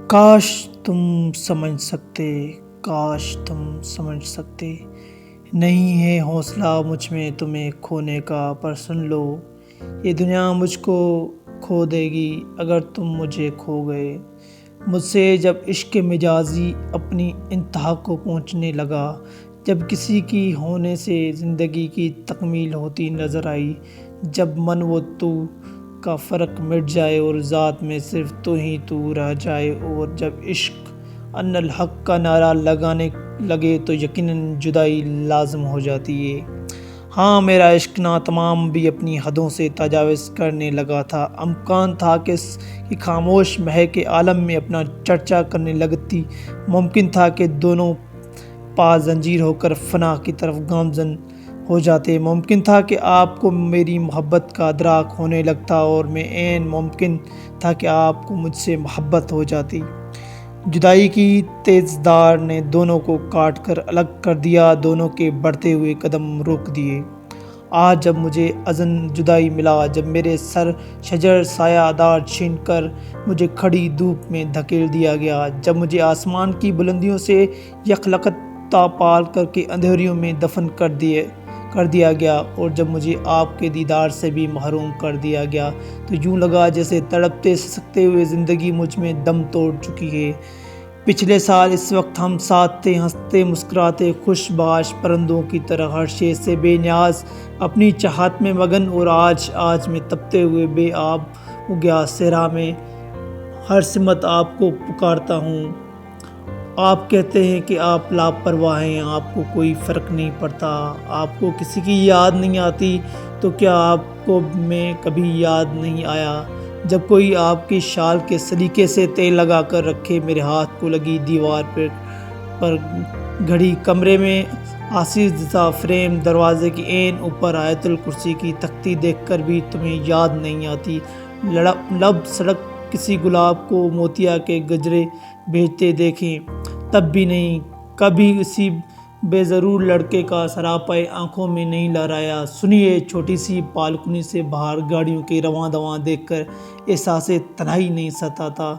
کاش تم سمجھ سکتے، کاش تم سمجھ سکتے، نہیں ہے حوصلہ مجھ میں تمہیں کھونے کا، پر سن لو یہ دنیا مجھ کو کھو دے گی اگر تم مجھے کھو گئے۔ مجھ سے جب عشق مجازی اپنی انتہا کو پہنچنے لگا، جب کسی کی ہونے سے زندگی کی تکمیل ہوتی نظر آئی، جب من و تو کا فرق مٹ جائے اور ذات میں صرف تو ہی تو رہ جائے، اور جب عشق ان الحق کا نعرہ لگانے لگے تو یقیناً جدائی لازم ہو جاتی ہے۔ ہاں، میرا عشق ناتمام بھی اپنی حدوں سے تجاوز کرنے لگا تھا۔ امکان تھا کہ اس کی خاموش مہک عالم میں اپنا چرچا کرنے لگتی، ممکن تھا کہ دونوں پا زنجیر ہو کر فنا کی طرف گامزن ہو جاتے، ممکن تھا کہ آپ کو میری محبت کا ادراک ہونے لگتا اور میں عین ممکن تھا کہ آپ کو مجھ سے محبت ہو جاتی۔ جدائی کی تیز دھار نے دونوں کو کاٹ کر الگ کر دیا، دونوں کے بڑھتے ہوئے قدم روک دیے۔ آج جب مجھے اذن جدائی ملا، جب میرے سر شجر سایہ دار چھین کر مجھے کھڑی دھوپ میں دھکیل دیا گیا، جب مجھے آسمان کی بلندیوں سے یکلخت پال کر کے اندھیریوں میں دفن کر دیا گیا، اور جب مجھے آپ کے دیدار سے بھی محروم کر دیا گیا، تو یوں لگا جیسے تڑپتے سسکتے ہوئے زندگی مجھ میں دم توڑ چکی ہے۔ پچھلے سال اس وقت ہم ساتھ تھے، ہنستے مسکراتے خوش باش پرندوں کی طرح، ہر شے سے بے نیاز اپنی چاہت میں مگن، اور آج میں تپتے ہوئے بے آب ہو گیا صحرا میں، ہر سمت آپ کو پکارتا ہوں۔ آپ کہتے ہیں کہ آپ لاپرواہ ہیں، آپ کو کوئی فرق نہیں پڑتا، آپ کو کسی کی یاد نہیں آتی، تو کیا آپ کو میں کبھی یاد نہیں آیا؟ جب کوئی آپ کی شال کے سلیقے سے تیل لگا کر رکھے، میرے ہاتھ کو لگی دیوار پر گھڑی، کمرے میں آسیزہ فریم دروازے کے عین اوپر آیت الکرسی کی تختی دیکھ کر بھی تمہیں یاد نہیں آتی، لب سڑک کسی گلاب کو موتیا کے گجرے بھیجتے دیکھیں تب بھی نہیں، کبھی اسی بے ضرور لڑکے کا سراپا آنکھوں میں نہیں لہرایا۔ سنیے، چھوٹی سی بالکنی سے باہر گاڑیوں کے رواں دواں دیکھ کر احساس تنہائی نہیں ستاتا،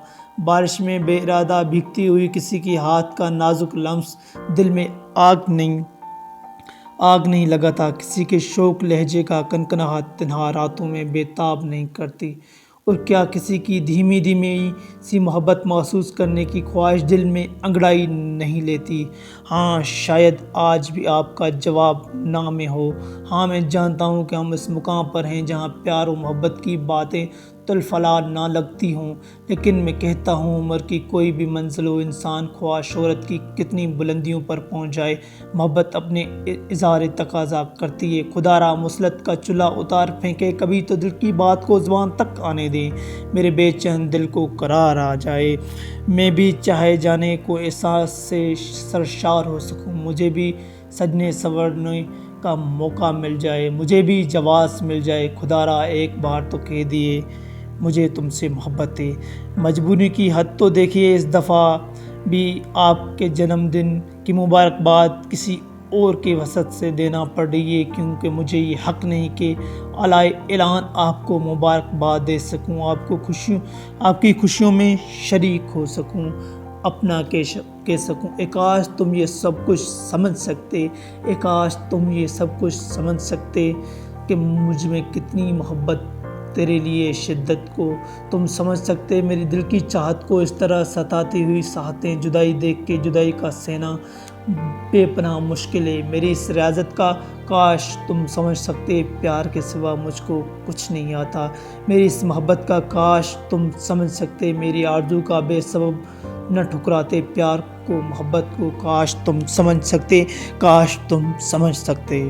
بارش میں بے ارادہ بھیگتی ہوئی کسی کے ہاتھ کا نازک لمس دل میں آگ نہیں لگاتا، کسی کے شوق لہجے کا کنکناہٹ تنہا راتوں میں بے تاب نہیں کرتی، اور کیا کسی کی دھیمی دھیمی سی محبت محسوس کرنے کی خواہش دل میں انگڑائی نہیں لیتی؟ ہاں، شاید آج بھی آپ کا جواب نہ میں ہو۔ ہاں، میں جانتا ہوں کہ ہم اس مقام پر ہیں جہاں پیار و محبت کی باتیں تلفلا نہ لگتی ہوں، لیکن میں کہتا ہوں عمر کی کوئی بھی منزل ہو، انسان خواہ شہرت کی کتنی بلندیوں پر پہنچ جائے، محبت اپنے اظہار تقاضا کرتی ہے۔ خدا را مسلط کا چولہا اتار پھینکے، کبھی تو دل کی بات کو زبان تک آنے دیں، میرے بے چین دل کو قرار آ جائے، میں بھی چاہے جانے کو احساس سے سرشار ہو سکوں، مجھے بھی سجنے سنورنے کا موقع مل جائے، مجھے بھی جواز مل جائے۔ خدا را ایک بار تو کہہ دیے مجھے تم سے محبت ہے۔ مجبوری کی حد تو دیکھیے، اس دفعہ بھی آپ کے جنم دن کی مبارکباد کسی اور کے وسط سے دینا پڑ رہی ہے، کیونکہ مجھے یہ حق نہیں کہ اعلی اعلان آپ کو مبارکباد دے سکوں، آپ کی خوشیوں میں شریک ہو سکوں، اپنا کہہ سکوں۔ اے کاش تم یہ سب کچھ سمجھ سکتے، اے کاش تم یہ سب کچھ سمجھ سکتے کہ مجھ میں کتنی محبت تیرے لیے شدت کو تم سمجھ سکتے، میری دل کی چاہت کو اس طرح ستاتی ہوئی ساہتیں جدائی دیکھ کے جدائی کا سہنا بے پناہ مشکل ہے، میری اس ریاضت کا کاش تم سمجھ سکتے، پیار کے سوا مجھ کو کچھ نہیں آتا، میری اس محبت کا کاش تم سمجھ سکتے، میری آرزو کا بے سبب نہ ٹھکراتے پیار کو محبت کو، کاش تم سمجھ سکتے، کاش تم سمجھ سکتے۔